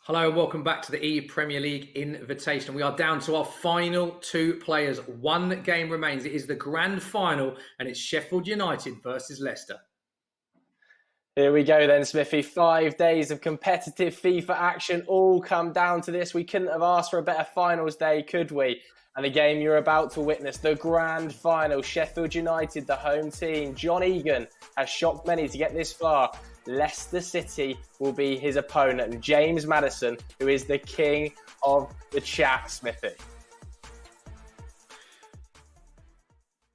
Hello and welcome back to the ePremier League invitation. We are down to our final two players. One game remains. It is the grand final and it's Sheffield United versus Leicester. Here we go then, Smithy. 5 days of competitive FIFA action all come down to this. We couldn't have asked for a better finals day, could we? And the game you're about to witness, the grand final, Sheffield United, the home team. John Egan has shocked many to get this far. Leicester City will be his opponent. And James Maddison, who is the king of the chat, Smithy.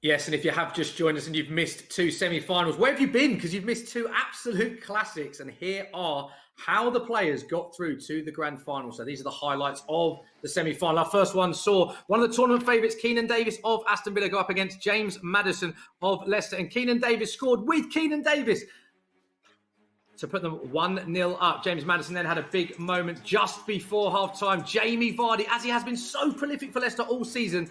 Yes, and if you have just joined us and you've missed two semi-finals, where have you been? Because you've missed two absolute classics. And here are how the players got through to the grand final. So these are the highlights of the semi-final. Our first one saw one of the tournament favourites, Keinan Davis of Aston Villa, go up against James Maddison of Leicester. And Keinan Davis scored with Keinan Davis to put them 1-0 up. James Maddison then had a big moment just before half-time. Jamie Vardy, as he has been so prolific for Leicester all season,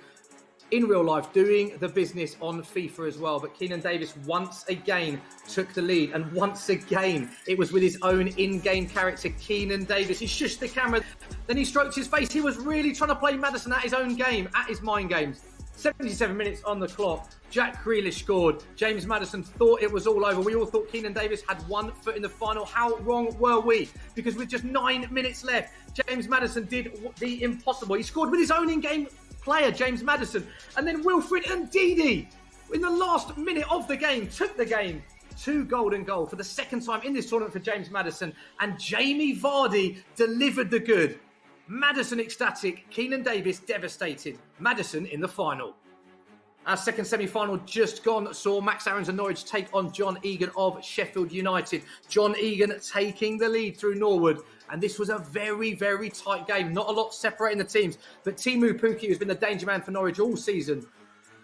in real life, doing the business on FIFA as well. But Keinan Davis once again took the lead. And once again, it was with his own in-game character, Keinan Davis. He shushed the camera, then he stroked his face. He was really trying to play Maddison at his own game, at his mind games. 77 minutes on the clock. Jack Grealish scored. James Maddison thought it was all over. We all thought Keinan Davis had 1 foot in the final. How wrong were we? Because with just 9 minutes left, James Maddison did the impossible. He scored with his own in-game player, James Maddison. And then Wilfred Ndidi, in the last minute of the game, took the game to golden goal for the second time in this tournament for James Maddison. And Jamie Vardy delivered the good. Maddison ecstatic, Keinan Davis devastated. Maddison in the final. Our second semi-final just gone saw Max Aarons and Norwich take on John Egan of Sheffield United. John Egan taking the lead through Norwood. And this was a very, very tight game. Not a lot separating the teams. But Timu Pukki, who's been the danger man for Norwich all season,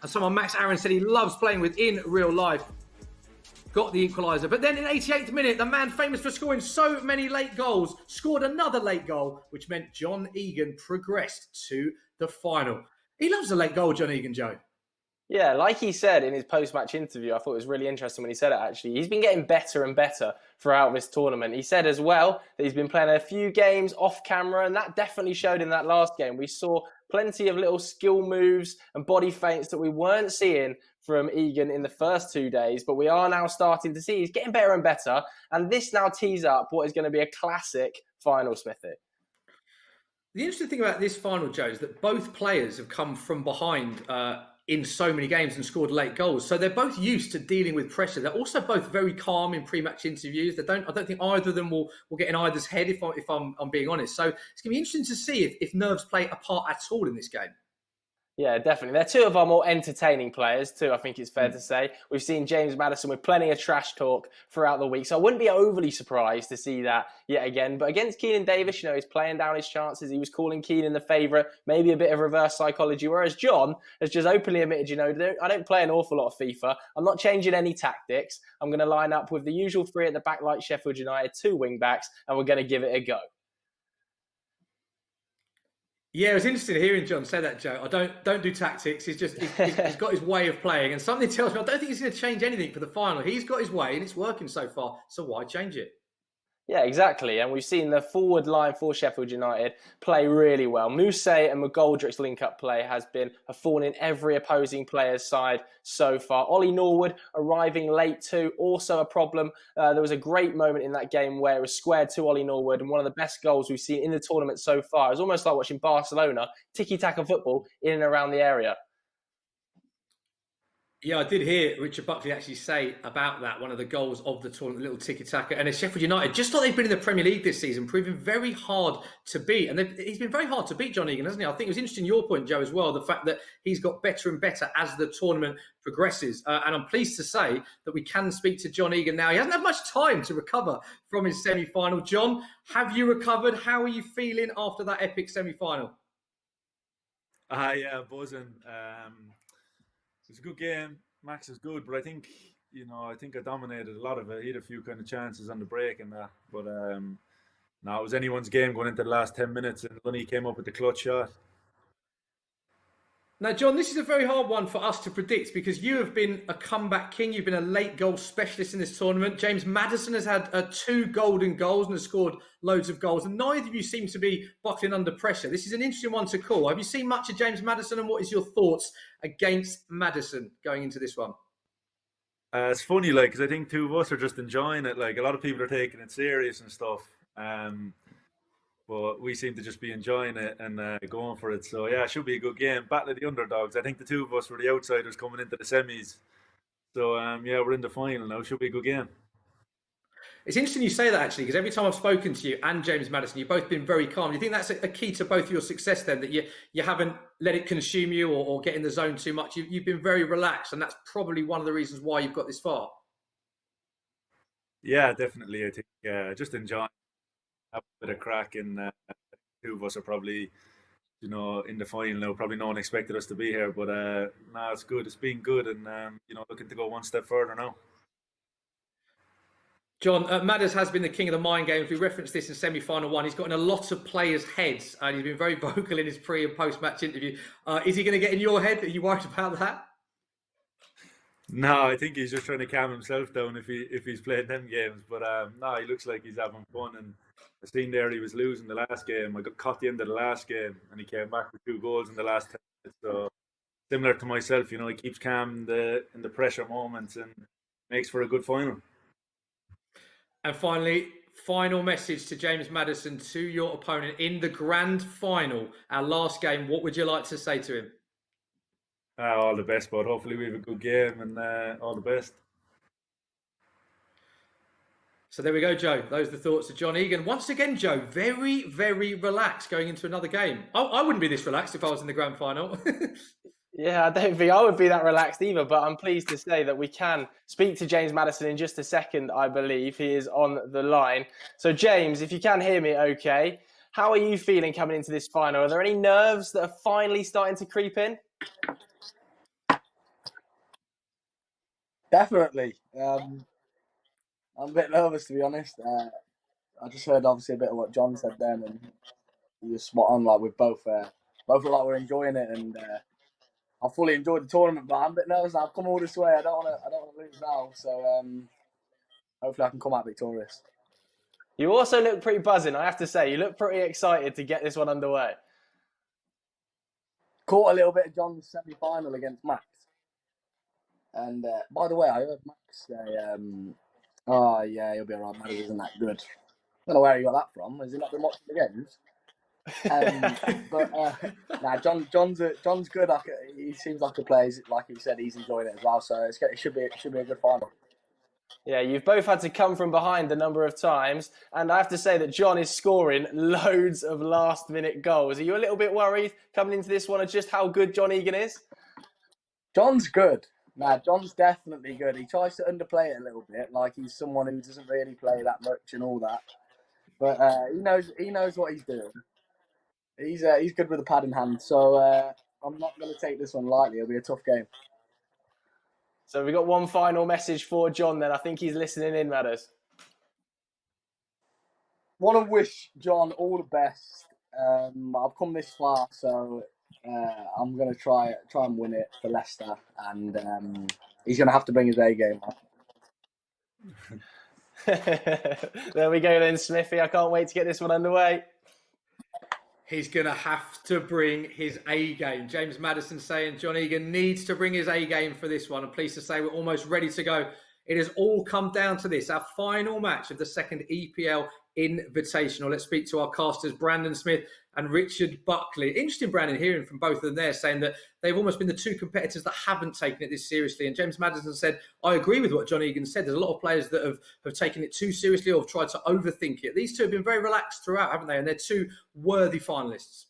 and someone Max Aarons said he loves playing with in real life, got the equaliser. But then in 88th minute, the man famous for scoring so many late goals scored another late goal, which meant John Egan progressed to the final. He loves a late goal, John Egan, Joe. Yeah, like he said in his post-match interview, I thought it was really interesting when he said it, actually. He's been getting better and better throughout this tournament. He said as well that he's been playing a few games off camera, and that definitely showed in that last game. We saw plenty of little skill moves and body feints that we weren't seeing from Egan in the first 2 days, but we are now starting to see he's getting better and better. And this now tees up what is going to be a classic final, Smithy. The interesting thing about this final, Joe, is that both players have come from behind in so many games and scored late goals. So they're both used to dealing with pressure. They're also both very calm in pre-match interviews. I don't think either of them will get in either's head, if I'm being honest. So it's going to be interesting to see if nerves play a part at all in this game. Yeah, definitely. They're two of our more entertaining players too, I think it's fair to say. We've seen James Maddison with plenty of trash talk throughout the week, so I wouldn't be overly surprised to see that yet again. But against Keinan Davis, he's playing down his chances. He was calling Keinan the favourite, maybe a bit of reverse psychology, whereas John has just openly admitted, I don't play an awful lot of FIFA. I'm not changing any tactics. I'm going to line up with the usual three at the back like Sheffield United, 2 wing-backs, and we're going to give it a go. Yeah, it was interesting hearing John say that, Joe. I don't do tactics. He's got his way of playing, and something tells me I don't think he's going to change anything for the final. He's got his way, and it's working so far. So why change it? Yeah, exactly. And we've seen the forward line for Sheffield United play really well. Mousset and McGoldrick's link-up play has been a thorn in every opposing player's side so far. Ollie Norwood arriving late too, also a problem. There was a great moment in that game where it was squared to Ollie Norwood, and one of the best goals we've seen in the tournament so far. It was almost like watching Barcelona tiki-taka football in and around the area. Yeah, I did hear Richard Buckley actually say about that, one of the goals of the tournament, the little tiki-taka. And Sheffield United, just like they've been in the Premier League this season, proving very hard to beat. And he's been very hard to beat, John Egan, hasn't he? I think it was interesting, your point, Joe, as well, the fact that he's got better and better as the tournament progresses. And I'm pleased to say that we can speak to John Egan now. He hasn't had much time to recover from his semi-final. John, have you recovered? How are you feeling after that epic semi-final? Yeah, buzzing. It's a good game. Max is good, but I think I dominated a lot of it. He had a few kind of chances on the break and that, but no, it was anyone's game going into the last 10 minutes, and Lunny came up with the clutch shot. Now, John, this is a very hard one for us to predict because you have been a comeback king. You've been a late goal specialist in this tournament. James Maddison has had 2 golden goals and has scored loads of goals. And neither of you seem to be buckling under pressure. This is an interesting one to call. Have you seen much of James Maddison, and what is your thoughts against Maddison going into this one? It's funny, like, because I think two of us are just enjoying it. Like, a lot of people are taking it serious and stuff. But we seem to just be enjoying it and going for it. So, yeah, it should be a good game. Battle of the underdogs. I think the two of us were the outsiders coming into the semis. So, yeah, we're in the final now. Should be a good game. It's interesting you say that, actually, because every time I've spoken to you and James Maddison, you've both been very calm. Do you think that's a key to both your success then, that you haven't let it consume you or get in the zone too much? You've been very relaxed, and that's probably one of the reasons why you've got this far. Yeah, definitely. I think just enjoying having a bit of crack, and two of us are probably, in the final now. Probably no one expected us to be here, but no, it's good. It's been good, and looking to go one step further now. John, Madders has been the king of the mind games. We referenced this in semi-final 1. He's got in a lot of players' heads, and he's been very vocal in his pre- and post-match interview. Is he going to get in your head? Are you worried about that? No, I think he's just trying to calm himself down if he's playing them games. But no, he looks like he's having fun. And I seen there he was losing the last game. I got caught the end of the last game, and he came back with 2 goals in the last 10 minutes. So similar to myself, he keeps calm in the pressure moments and makes for a good final. And finally, final message to James Maddison, to your opponent in the grand final, our last game. What would you like to say to him? All the best, bud. Hopefully we have a good game, and all the best. So there we go, Joe. Those are the thoughts of John Egan. Once again, Joe, very, very relaxed going into another game. I wouldn't be this relaxed if I was in the grand final. Yeah, I don't think I would be that relaxed either, but I'm pleased to say that we can speak to James Maddison in just a second, I believe. He is on the line. So, James, if you can hear me okay, how are you feeling coming into this final? Are there any nerves that are finally starting to creep in? Definitely. I'm a bit nervous, to be honest. I just heard, obviously, a bit of what John said then, and you're spot on. Like, we're both look like we're enjoying it, and I fully enjoyed the tournament, but I'm a bit nervous now. I've come all this way. I don't want to lose now. So hopefully I can come out victorious. You also look pretty buzzing, I have to say. You look pretty excited to get this one underway. Caught a little bit of John's semi-final against Max. And by the way, I heard Max say, oh, yeah, he'll be all right. Madders isn't that good. I don't know where he got that from. Has he not been watching the games? John's good. He seems like a player. Like he said, he's enjoying it as well. So it should be a good final. Yeah, you've both had to come from behind a number of times, and I have to say that John is scoring loads of last-minute goals. Are you a little bit worried coming into this one of just how good John Egan is? John's good. John's definitely good. He tries to underplay it a little bit, like he's someone who doesn't really play that much and all that. But he knows what he's doing. He's good with a pad in hand, so I'm not going to take this one lightly. It'll be a tough game. So we've got one final message for John then. I think he's listening in, Madders. Want to wish John all the best. I've come this far, so I'm going to try and win it for Leicester, and he's going to have to bring his A game up. There we go then, Smithy. I can't wait to get this one underway. He's going to have to bring his A game. James Maddison saying John Egan needs to bring his A game for this one. I'm pleased to say we're almost ready to go. It has all come down to this, our final match of the second EPL Invitational. Let's speak to our casters, Brandon Smith and Richard Buckley. Interesting, Brandon, hearing from both of them there, saying that they've almost been the two competitors that haven't taken it this seriously. And James Maddison said, I agree with what John Egan said. There's a lot of players that have taken it too seriously or have tried to overthink it. These two have been very relaxed throughout, haven't they? And they're two worthy finalists.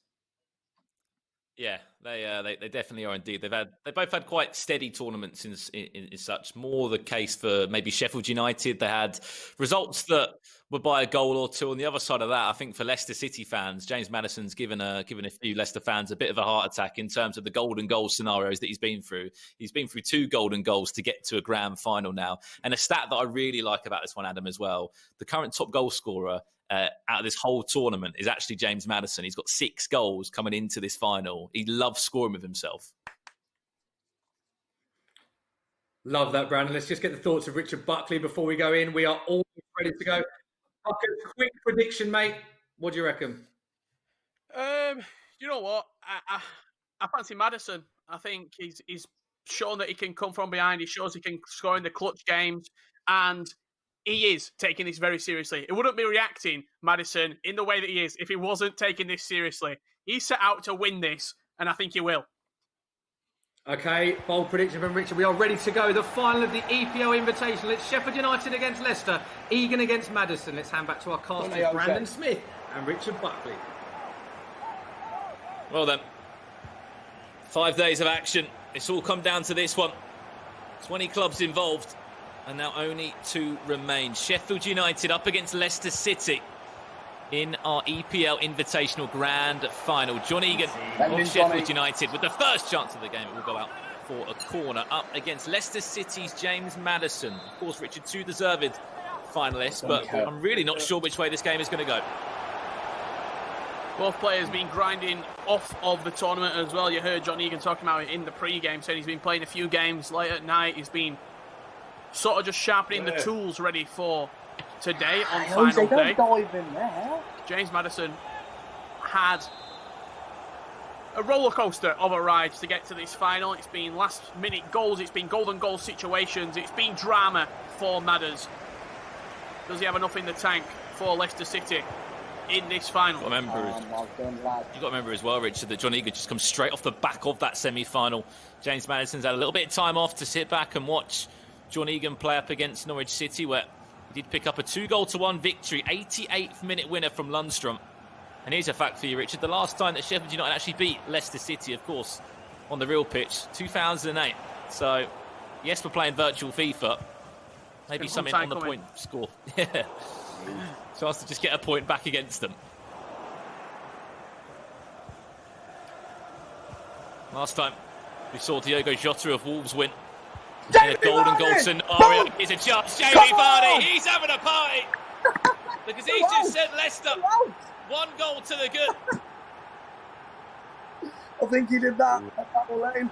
Yeah, they definitely are indeed. They both had quite steady tournaments in such. More the case for maybe Sheffield United. They had results that were by a goal or two. On the other side of that, I think for Leicester City fans, James Maddison's given a few Leicester fans a bit of a heart attack in terms of the golden goal scenarios that he's been through. He's been through 2 golden goals to get to a grand final now. And a stat that I really like about this one, Adam, as well, the current top goal scorer out of this whole tournament is actually James Maddison. He's got 6 goals coming into this final. He loves scoring with himself. Love that, Brandon. Let's just get the thoughts of Richard Buckley before we go in. We are all ready to go. Bucket, quick prediction, mate. What do you reckon? You know what? I fancy Maddison. I think he's shown that he can come from behind. He shows he can score in the clutch games, and he is taking this very seriously. It wouldn't be reacting, Maddison, in the way that he is if he wasn't taking this seriously. He's set out to win this, and I think he will. Okay, bold prediction from Richard. We are ready to go. The final of the EPL Invitational. It's Sheffield United against Leicester, Egan against Maddison. Let's hand back to our casters, Brandon Smith and Richard Buckley. Well then, 5 days of action. It's all come down to this one. 20 clubs involved, and now only 2 remain. Sheffield United up against Leicester City in our EPL Invitational Grand Final. John Egan of Sheffield United with the first chance of the game. It will go out for a corner. Up against Leicester City's James Maddison. Of course, Richard, 2 deserved finalists, but I'm really not sure which way this game is going to go. Both players been grinding off of the tournament as well. You heard John Egan talking about it in the pre-game, saying he's been playing a few games late at night. He's been sort of just sharpening the tools ready for today on final day. Dive in there. James Maddison had a roller coaster of a ride to get to this final. It's been last minute goals, it's been golden goal situations, it's been drama for Madders. Does he have enough in the tank for Leicester City in this final? You've got to remember as well, Richard, that John Egan just comes straight off the back of that semi-final. James Maddison's had a little bit of time off to sit back and watch John Egan play up against Norwich City, where he did pick up a 2-1 victory, 88th minute winner from Lundstrom. And here's a fact for you, Richard. The last time that Sheffield United actually beat Leicester City, of course, on the real pitch, 2008. So, yes, we're playing virtual FIFA. Maybe something on the point score. Yeah. Chance to just get a point back against them. Last time we saw Diogo Jota of Wolves win in a golden goal scenario. Here's a chance. Jamie Vardy, he's having a party because he's just sent Leicester 1 goal to the good. I think he did that at that lane.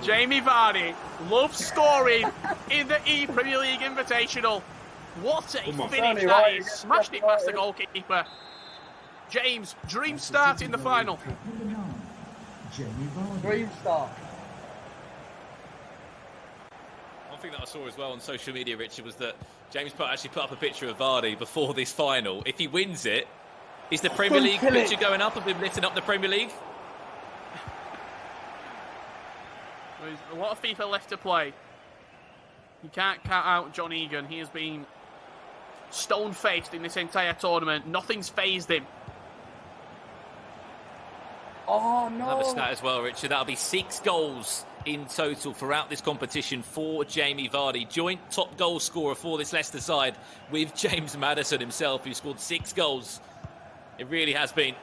Jamie Vardy loves scoring in the ePremier League Invitational. What a finish that is. Smashed it past the goalkeeper. James, dream start in the final. Dream start. One thing that I saw as well on social media, Richard, was that James actually put up a picture of Vardy before this final. If he wins it, is the Premier League picture going up? Have been lifting up the Premier League? There's a lot of FIFA left to play. You can't count out John Egan. He has been stone-faced in this entire tournament. Nothing's fazed him. Oh, no. Another stat as well, Richard. That'll be 6 goals in total throughout this competition for Jamie Vardy. Joint top goal scorer for this Leicester side with James Maddison himself, who scored 6 goals. It really has been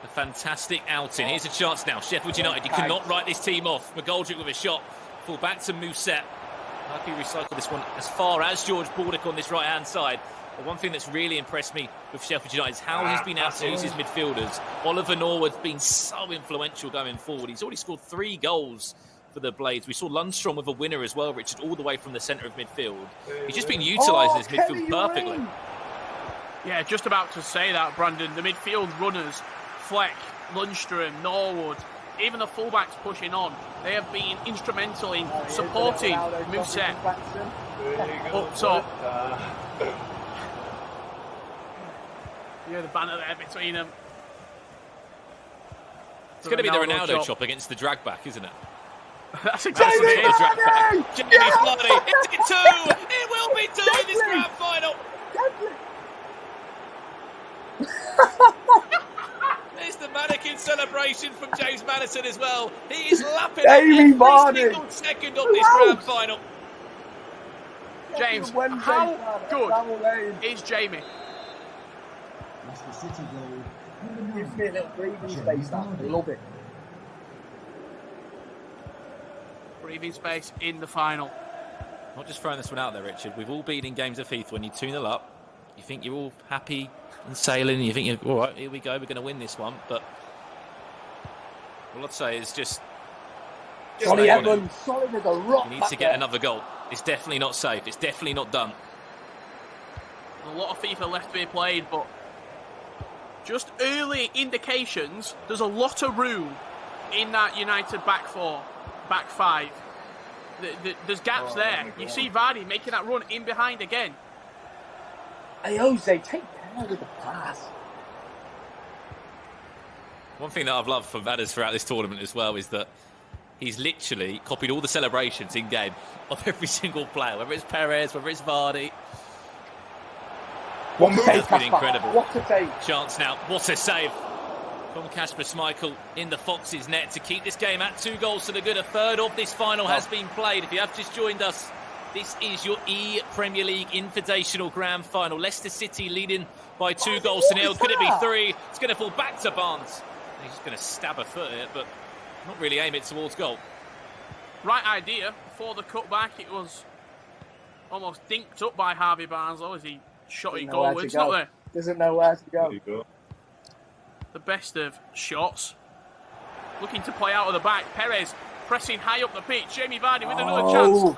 a fantastic outing. Here's a chance now. Sheffield United, you cannot write this team off. McGoldrick with a shot. Full back to Mousset. How can you recycle this one as far as George Baldock on this right-hand side? But one thing that's really impressed me with Sheffield United is how he's been able to use his midfielders. Oliver Norwood's been so influential going forward. He's already scored 3 goals for the Blades. We saw Lundstrom with a winner as well, Richard, all the way from the centre of midfield. He's just been utilising his midfield perfectly. Yeah, just about to say that, Brandon. The midfield runners, Fleck, Lundstrom, Norwood, even the fullbacks pushing on. They have been instrumental in supporting Mousset up top. Yeah, the banner there between them. It's going to be the Ronaldo chop against the drag back, isn't it? That's exactly it. Jamie Vardy, is it 2? It will be 2 in this grand final. There's the mannequin celebration from James Maddison as well. He is lapping every single second of this grand final. James, how good is Jamie? Leicester City goal. Gives me a little breathing space. That I love it. Breathing space in the final. Not just throwing this one out there, Richard. We've all been in games of FIFA when you 2-0 up. You think you're all happy and sailing, and you think, all right, here we go, we're going to win this one. But all I'd say is just Johnny Evans, solid as a rock. He needs to get another goal. It's definitely not safe. It's definitely not done. A lot of FIFA left to be played, but just early indications, there's a lot of room in that United back four, back five. There's gaps there. You see Vardy making that run in behind again. Hey, Jose, take care with the pass. One thing that I've loved from Maddison throughout this tournament as well is that he's literally copied all the celebrations in game of every single player, whether it's Perez, whether it's Vardy. That's been incredible. What a save. Chance now. What a save from Kasper Schmeichel in the Foxes' net to keep this game at 2 goals to the good. A third of this final has been played. If you have just joined us, this is your ePremier League Invitational Grand Final. Leicester City leading by 2 goals to 0. Could it be 3? It's going to fall back to Barnes. He's just going to stab a foot at it, but not really aim it towards goal. Right idea. Before the cutback, it was almost dinked up by Harvey Barnes, though, as he shot it goalwards. Not there. Doesn't know where to go. There you go. The best of shots. Looking to play out of the back. Perez pressing high up the pitch. Jamie Vardy with another chance.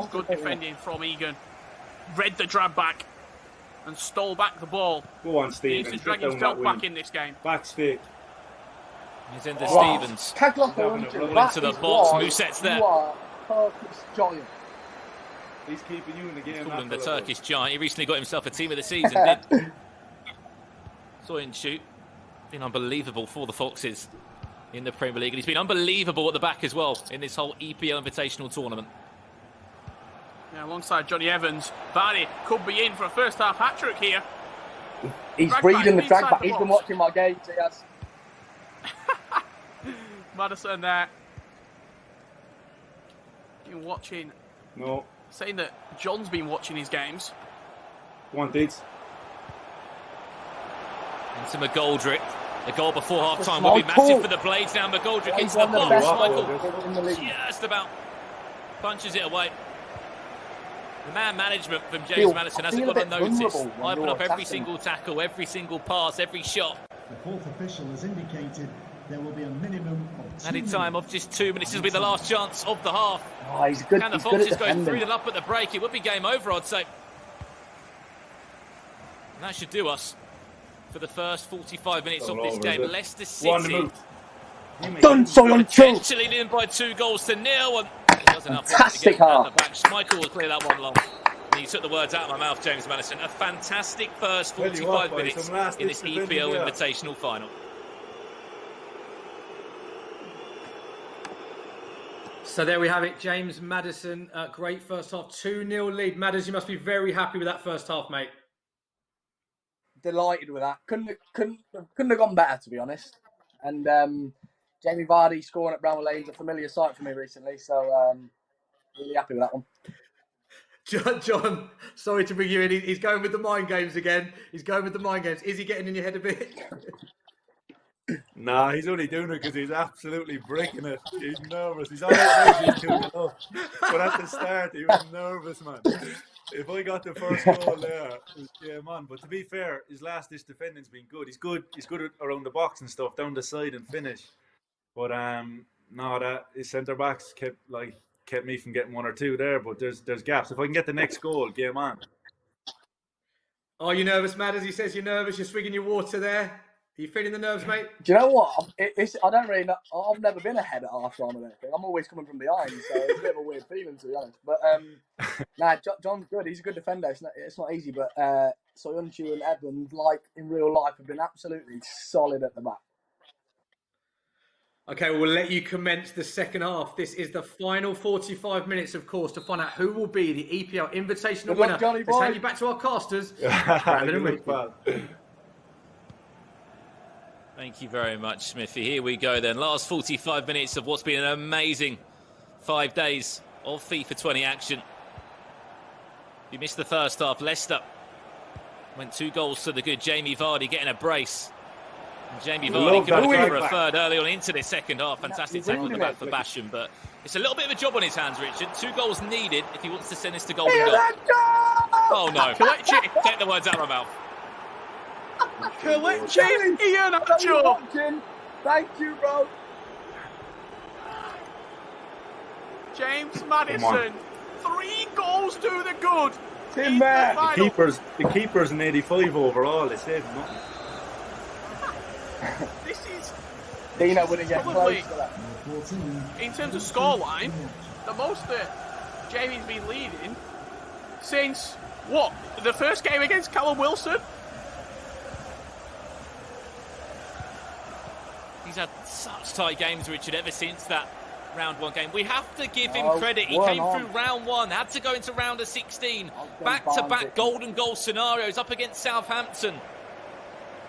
Good defending from Egan. Read the drag back and stole back the ball. Go on, Steve. He needs to drag himself back in this game. Back's fake. He's into Stevens. Into the box. Muset's there. You are Turkish giant. He's keeping you in the game. Called him the Turkish giant. He recently got himself a team of the season, did. Saw him shoot. Been unbelievable for the Foxes in the Premier League. And he's been unbelievable at the back as well in this whole EPL Invitational tournament. Yeah, alongside Johnny Evans. Vardy could be in for a first half hat-trick here. He's breathing the drag back. He's been watching my games. He has. Maddison there. Been watching. No. Saying that John's been watching his games. Go on, Deeds. Into McGoldrick. The goal before half-time will be massive for the Blades now. McGoldrick into the box. Michael just about punches it away. The man management from James Maddison hasn't got unnoticed. Wiping up every single tackle, every single pass, every shot. The fourth official has indicated there will be a minimum of 2 Added time of just 2 minutes. This will be the last chance of the half. Oh, he's good. Can the Foxes go 3-0 up at the break? It would be game over, I'd say. And that should do us for the first 45 minutes of this game. Leicester City potentially leading by 2 goals to 0. And it doesn't have to get the back. Schmeichel will clear that one long. And you took the words out of my mouth, James Maddison. A fantastic first 45 minutes in this EPL Invitational Final. So there we have it, James Maddison. Great first half, 2-0 lead. Maddison, you must be very happy with that first half, mate. Delighted with that. Couldn't have gone better, to be honest. And Jamie Vardy scoring at Bramall Lane's a familiar sight for me recently, so really happy with that one. John, sorry to bring you in. He's going with the mind games again. He's going with the mind games. Is he getting in your head a bit? Nah, he's only doing it because he's absolutely breaking it. He's nervous. He's already 2-0. But at the start, he was nervous, man. If I got the first goal there, yeah, man. But to be fair, his last-ditch defending's been good. He's good around the box and stuff, down the side and finish. But no, that his centre backs kept me from getting 1 or 2 there. But there's gaps. If I can get the next goal, game on. Are you nervous, Matt? As he says, you're nervous. You're swigging your water there. Are you feeling the nerves, mate? Do you know what? I don't really know. I've never been ahead at half time or anything. I'm always coming from behind, so it's a bit of a weird feeling, to be honest. But nah, John's good. He's a good defender. It's not easy, but Soyuncu and Evans, like in real life, have been absolutely solid at the back. Okay, we'll let you commence the second half. This is the final 45 minutes, of course, to find out who will be the EPL Invitational winner. Let's hand you back to our casters. Thank you very much, Smithy. Here we go then. Last 45 minutes of what's been an amazing 5 days of FIFA 20 action. You missed the first half. Leicester went 2 goals to the good. Jamie Vardy getting a brace. And Jamie Vardy can go for a third early on into the second half. Fantastic tackle at the back for Basham, but it's a little bit of a job on his hands, Richard. 2 goals needed if he wants to send this to golden goal. Oh no. Take the words out of my mouth. Kelechi Iheanacho. Thank you, bro. James Maddison. 3 goals to the good. Tim there. The keeper's an 85 overall. They saved nothing. This is Dino wouldn't get probably, close to that. in terms of scoreline, the most that Jamie's been leading since, what, the first game against Callum Wilson? He's had such tight games, Richard, ever since that round 1 game. We have to give him credit. He came through round 1, had to go into round of 16. Back-to-back golden goal scenarios up against Southampton.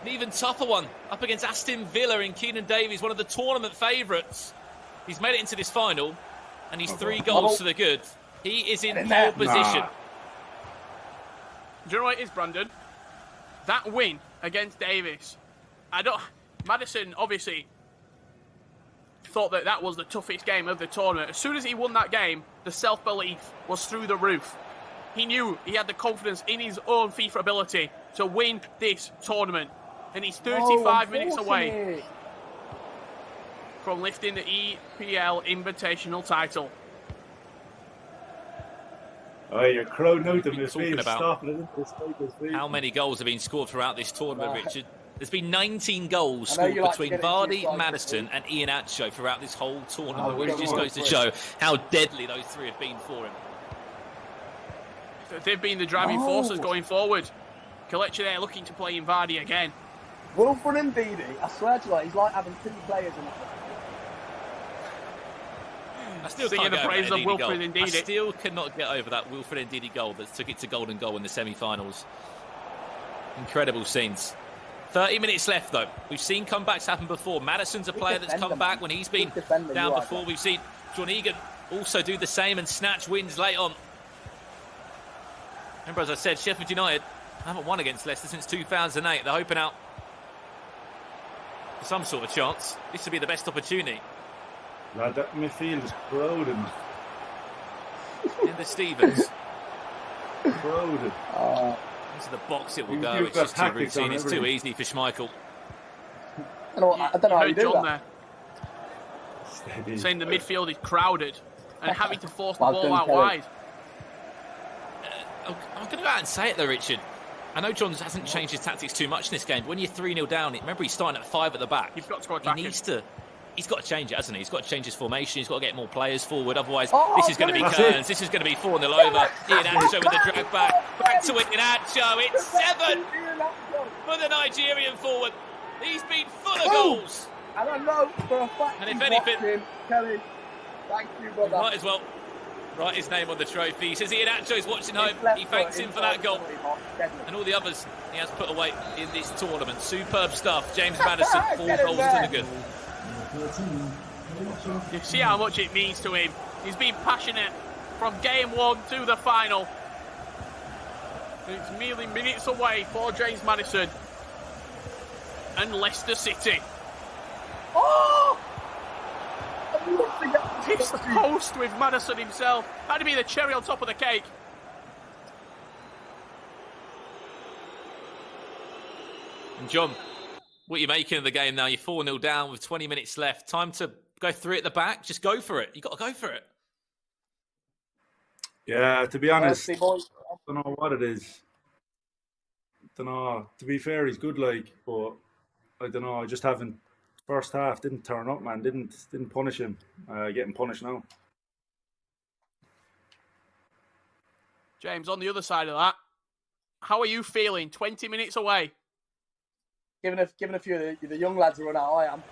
An even tougher one up against Aston Villa in Keenan Davies, one of the tournament favourites. He's made it into this final, and he's 3 goals to the good. He is in pole position. Do you know what it is, Brandon? That win against Davies. Maddison obviously thought that was the toughest game of the tournament. As soon as he won that game, the self-belief was through the roof. He knew he had the confidence in his own FIFA ability to win this tournament. And he's 35 minutes away from lifting the EPL Invitational title. Oh, you're crowding out the talking midfield. about Stop it. how many goals have been scored throughout this tournament, Richard? There's been 19 goals scored you like between to get into your Vardy, side, Madison and Ian Acho throughout this whole tournament, which come just on, goes to show how deadly those 3 have been for him. They've been the driving forces going forward. Kelechi there looking to play in Vardy again. Wilfred and Ndidi, I swear to you, he's like having 2 players in it. I still Singing can't the get over praise that of Ndidi Wilfred goal. I Ndidi. still cannot get over that Wilfred Ndidi goal that took it to golden goal in the semi-finals. Incredible scenes. 30 minutes left, though. We've seen comebacks happen before. Madison's a player that's come back when he's been down before. We've seen John Egan also do the same and snatch wins late on. Remember, as I said, Sheffield United haven't won against Leicester since 2008. They're hoping out for some sort of chance. This would be the best opportunity. Lad, that midfield is crowded. In the Stevens. Crowded. Into the box it will You've go. got It's just too tactics on routine. It's too everything. easy for Schmeichel. I don't know how you heard do John that. there Steady. saying the midfield is crowded and having to force the Well ball done, out Kelly. wide. I'm going to go out and say it though, Richard. I know John hasn't changed his tactics too much in this game, but when you're 3-0 down, remember he's starting at 5 at the back. You've got to go He attacking. needs to. He's got to change it, hasn't he? He's got to change his formation. He's got to get more players forward. Otherwise, this is going to be That's Kearns. This is going to be 4-0 over. Ian Acho with the drag back. Back to Ian Acho. It's 7 for the Nigerian forward. He's been full of goals. And I know for a fact And if he's anything- watching. Kelly, thank you, brother. Might as well write his name on the trophy. He says Ian Acho is watching home. He thanks him for that goal. And all the others he has put away in this tournament. Superb stuff. James Maddison, 4 Get it goals there. to the good. You see how much it means to him. He's been passionate from game 1 to the final. It's merely minutes away for James Maddison and Leicester City. Oh! I'd love to get Hits the post with Maddison himself. That'd be the cherry on top of the cake. And John, what are you making of the game now? You're 4-0 down with 20 minutes left. Time to go through it at the back. Just go for it. You've got to go for it. Yeah, to be honest, Honestly, boys, I don't know what it is. Don't know. To be fair, he's good, but I don't know. I just haven't. First half didn't turn up, man. Didn't punish him. Getting punished now. James, on the other side of that, how are you feeling? 20 minutes away. giving a few of the young lads a run out, I am.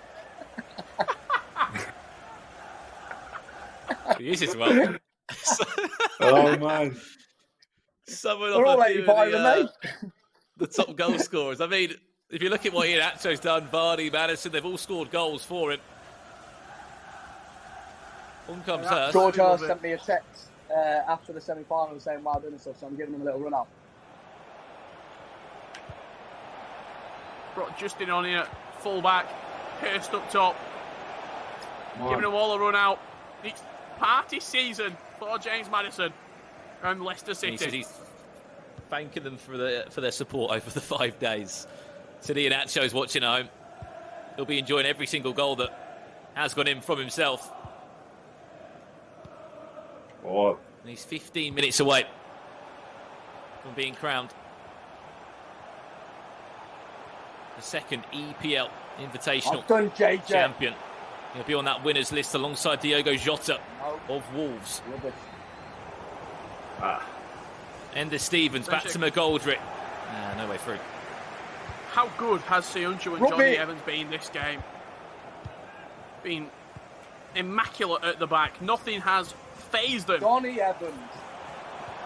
He is as well. Oh man. Someone They're all off a few 85 of and the top goal scorers. I mean, if you look at what Ian Acho's done, Vardy, Maddison, they've all scored goals for him. On comes Hurst. George Hurst sent me a text after the semi-final saying well done and stuff, so I'm giving him a little run out. Brought Justin on here, full back, Hurst up top, giving them all a run out. It's party season for James Maddison and Leicester City. He said he's thanking them for their support over the 5 days. So Ian Acho's watching at home. He'll be enjoying every single goal that has gone in from himself. Oh, And he's 15 minutes away from being crowned the second EPL Invitational Done, JJ. champion. He'll be on that winners list alongside Diogo Jota of Wolves. Ender Stevens back to McGoldrick. No way through. How good has Soyuncu and Johnny Evans been this game? Been immaculate at the back. Nothing has phased them. Johnny Evans.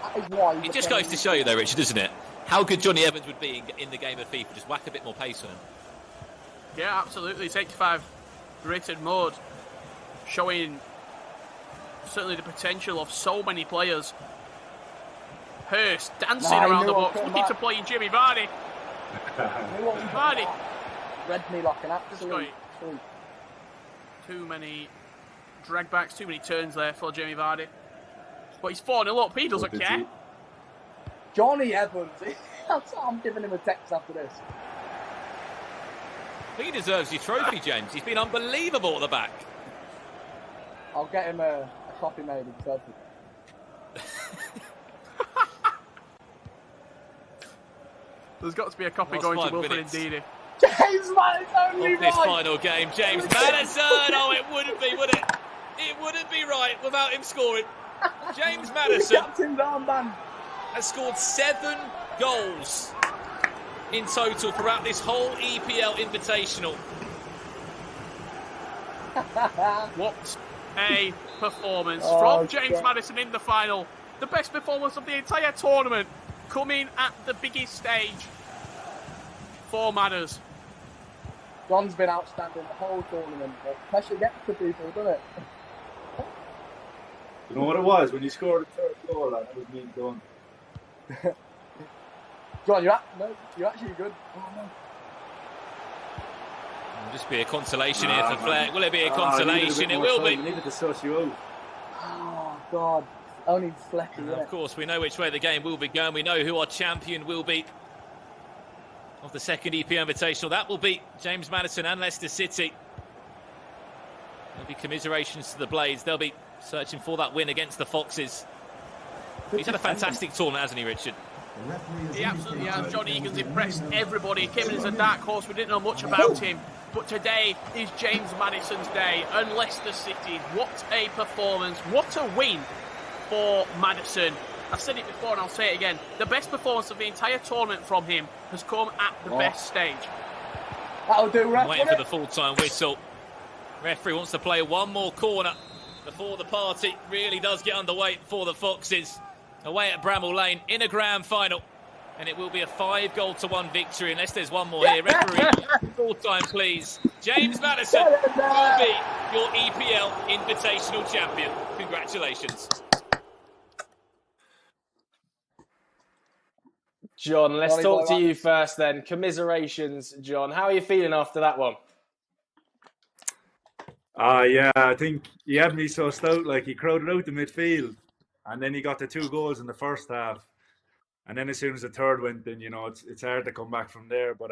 That is why It just goes to show you, though, Richard, doesn't it? How good Johnny Evans would be in the game of FIFA. Just whack a bit more pace on him. Yeah, absolutely. It's 85 rated mode, showing certainly the potential of so many players. Hurst dancing around the box, looking to play Jimmy Vardy. Vardy. Read me like an absolute freak. Too many drag backs, too many turns there for Jamie Vardy. But he's 4-0 up, he doesn't care. Johnny Evans. I'm giving him a text after this. I think he deserves your trophy, James. He's been unbelievable at the back. I'll get him a copy made of the trophy. There's got to be a copy going to Wilfred Ndidi. James Maddison only Of this final game, James Maddison. Oh, it wouldn't be, would it? It wouldn't be right without him scoring. James Maddison captain's armband has scored 7 goals in total throughout this whole EPL Invitational. What a performance from James Maddison in the final. The best performance of the entire tournament, coming at the biggest stage for Madders. John's been outstanding the whole tournament, but pressure gets to people, doesn't it? you know what it was? When you scored the third goal, that was me done. John, you're actually good. Oh, no. It'll just be a consolation here for Fleck. Will it be a consolation? It will be. You needed to suss you out. Oh, God. Only Fleck, isn't it? Of course, we know which way the game will be going. We know who our champion will be of the second EPL Invitational. That will be James Maddison and Leicester City. There'll be commiserations to the Blades. They'll be searching for that win against the Foxes. He's had a fantastic tournament, hasn't he, Richard? He absolutely has. John Egan's impressed everybody. He came in as a dark horse. We didn't know much about him. But today is James Maddison's day, and Leicester City. What a performance. What a win for Maddison. I've said it before and I'll say it again. The best performance of the entire tournament from him has come at the best stage. That'll do, ref. Waiting for the full-time whistle. Referee wants to play one more corner before the party really does get underway for the Foxes. Away at Bramall Lane in a grand final. And it will be a 5-1 victory unless there's one more here. Referee, full-time please. James Maddison will be your EPL Invitational champion. Congratulations. John, let's talk to you first then. Commiserations, John. How are you feeling after that one? Yeah, I think he had me so stout, like he crowded out the midfield, and then he got the 2 goals in the first half, and then as soon as the third went in, you know, it's hard to come back from there. But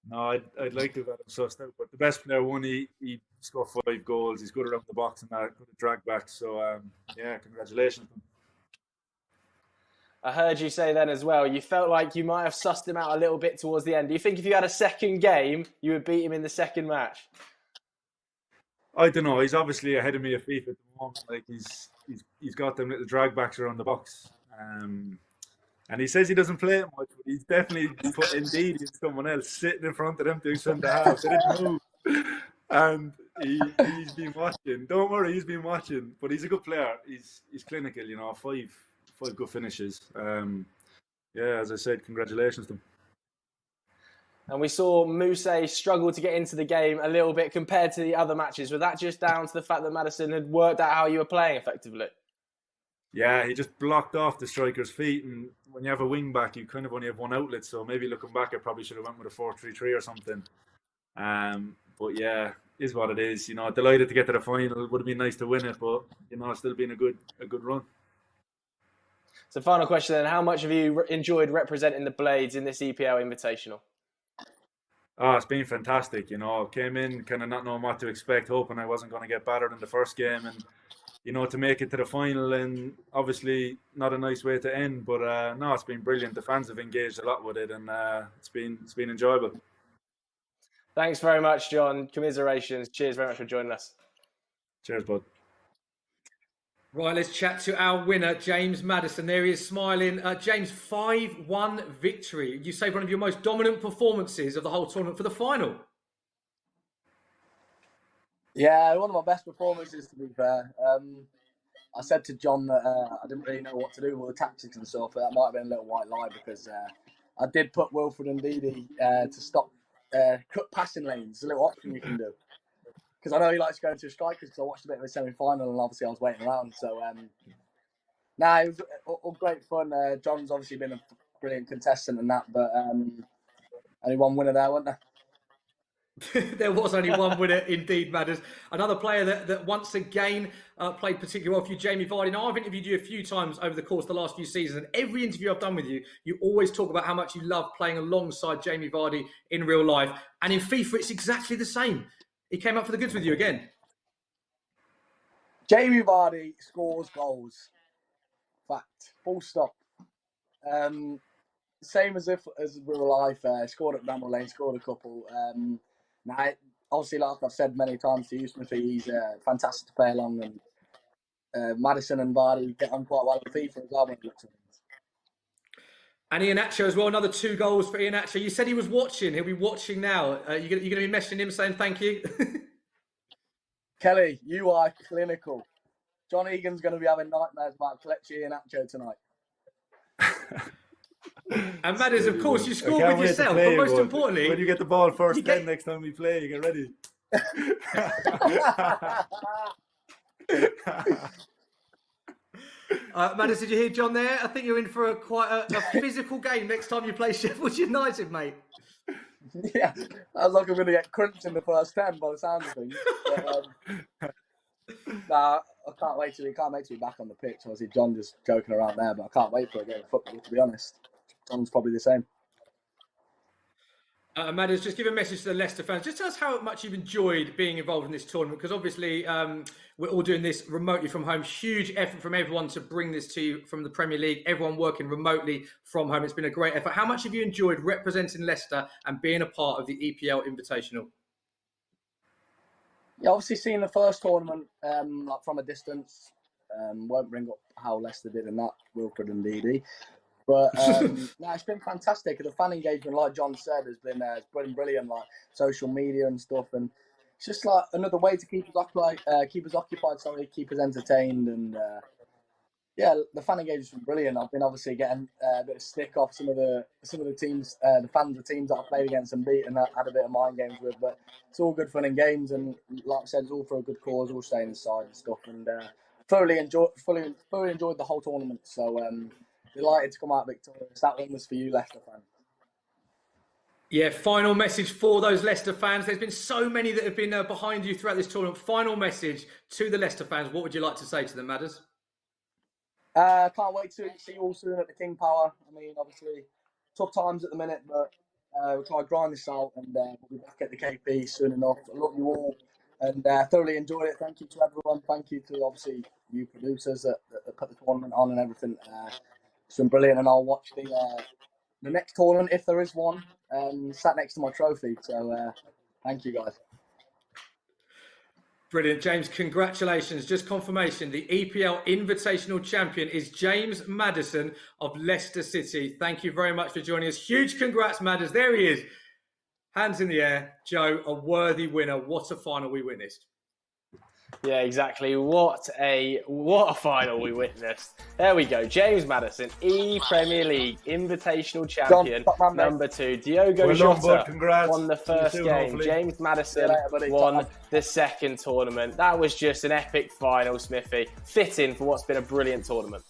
no, I'd like to have had him so stout. But the best player won. He scored 5 goals. He's good around the box and that, good at drag back. So yeah, congratulations. I heard you say then as well, you felt like you might have sussed him out a little bit towards the end. Do you think if you had a second game, you would beat him in the second match? I don't know. He's obviously ahead of me at FIFA at the moment. Like he's got them little drag backs around the box, and he says he doesn't play it much, but he's definitely put Indeed in someone else sitting in front of them doing centre half. They didn't move, and he's been watching. Don't worry, he's been watching. But he's a good player. He's clinical. You know, five good finishes. Yeah, as I said, congratulations to him. And we saw Mousse struggle to get into the game a little bit compared to the other matches. Was that just down to the fact that Maddison had worked out how you were playing effectively? Yeah, he just blocked off the striker's feet. And when you have a wing back, you kind of only have one outlet. So maybe looking back, I probably should have went with a 4-3-3 or something. But yeah, is what it is. You know, delighted to get to the final. It would have been nice to win it, but you know, it's still been a good run. So final question then, how much have you enjoyed representing the Blades in this EPL Invitational? Oh, it's been fantastic. You know, came in kind of not knowing what to expect, hoping I wasn't going to get battered in the first game. And, to make it to the final, and obviously not a nice way to end. But no, it's been brilliant. The fans have engaged a lot with it, and it's been enjoyable. Thanks very much, John. Commiserations. Cheers very much for joining us. Cheers, bud. Right, let's chat to our winner, James Maddison. There he is smiling. James, 5-1 victory. You say one of your most dominant performances of the whole tournament for the final. Yeah, one of my best performances, to be fair. I said to John that I didn't really know what to do with the tactics and stuff, but that might have been a little white lie because I did put Wilfred and Didi to stop cut passing lanes. It's a little option you can do. Because I know he likes going to strikers, because I watched a bit of a semi-final and obviously I was waiting around. So, it was all great fun. John's obviously been a brilliant contestant and that, but only one winner there, wasn't there? There was only one winner indeed, Madders. Another player that once again played particularly well for you, Jamie Vardy. Now, I've interviewed you a few times over the course of the last few seasons, and every interview I've done with you, you always talk about how much you love playing alongside Jamie Vardy in real life. And in FIFA, it's exactly the same. He came up for the goods with you again. Jamie Vardy scores goals. Fact. Full stop. Same as real life. Scored at Bramall Lane, scored a couple. Now, obviously, like I've said many times to you, Smithy, he's fantastic to play along. And Maddison and Vardy get on quite well with FIFA as well when it looks at things. And Iheanacho as well, another 2 goals for Iheanacho. You said he was watching. He'll be watching now. You're going to be messaging him saying thank you? Kelly, you are clinical. John Egan's going to be having nightmares about Kelechi Iheanacho tonight. And Madders, of course, you scored with yourself. But most importantly... When you get the ball first, then next time we play, you get ready. Madders, did you hear John there? I think you're in for quite a physical game next time you play Sheffield United, mate. Yeah, I was like I'm going to get crunched in the first 10 by the sound of things. But, I can't wait to be back on the pitch. Obviously, John just joking around there, but I can't wait for a game of football, to be honest. John's probably the same. Madders, just give a message to the Leicester fans. Just tell us how much you've enjoyed being involved in this tournament, because obviously we're all doing this remotely from home. Huge effort from everyone to bring this to you from the Premier League. Everyone working remotely from home. It's been a great effort. How much have you enjoyed representing Leicester and being a part of the EPL Invitational? Yeah, obviously seeing the first tournament like from a distance, won't bring up how Leicester did in that, Wilfred and Didi. But it's been fantastic. The fan engagement, like John said, has been brilliant. Like social media and stuff, and it's just like another way to keep us occupied, keep us entertained, and the fan engagement's been brilliant. I've been obviously getting a bit of stick off some of the teams, the fans of teams that I played against and beat, and had a bit of mind games with. But it's all good fun and games, and like I said, it's all for a good cause, all staying inside and stuff, and thoroughly enjoyed the whole tournament. So. Delighted to come out victorious. That one was for you, Leicester fans. Yeah, final message for those Leicester fans. There's been so many that have been behind you throughout this tournament. Final message to the Leicester fans. What would you like to say to them, Madders? Can't wait to see you all soon at the King Power. I mean, obviously, tough times at the minute, but we'll try to grind this out, and we'll be back at the KP soon enough. I love you all, and thoroughly enjoyed it. Thank you to everyone. Thank you to, obviously, you producers that put the tournament on and everything. It's been brilliant, and I'll watch the next tournament, if there is one, sat next to my trophy. So thank you, guys. Brilliant. James, congratulations. Just confirmation, the EPL Invitational Champion is James Maddison of Leicester City. Thank you very much for joining us. Huge congrats, Madders. There he is. Hands in the air. Joe, a worthy winner. What a final we witnessed. Yeah, exactly. What a final we witnessed. There we go. James Maddison, ePremier League Invitational Champion, number 2. Diogo Jota won the first game. Hopefully. James Maddison won the second tournament. That was just an epic final, Smithy. Fitting for what's been a brilliant tournament.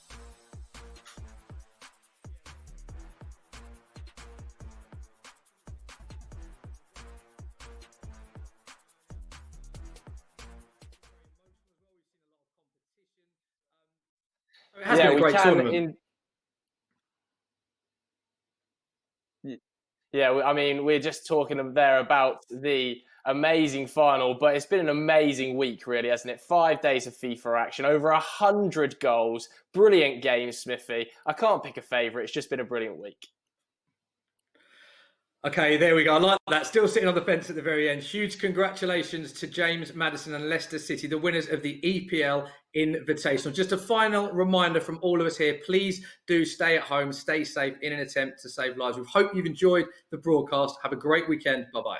It has been a great tournament. I mean, we're just talking there about the amazing final, but it's been an amazing week, really, hasn't it? 5 days of FIFA action, over 100 goals, brilliant games, Smithy. I can't pick a favourite. It's just been a brilliant week. Okay, there we go. I like that. Still sitting on the fence at the very end. Huge congratulations to James Maddison and Leicester City, the winners of the EPL Invitational. Just a final reminder from all of us here, please do stay at home, stay safe in an attempt to save lives. We hope you've enjoyed the broadcast. Have a great weekend. Bye-bye.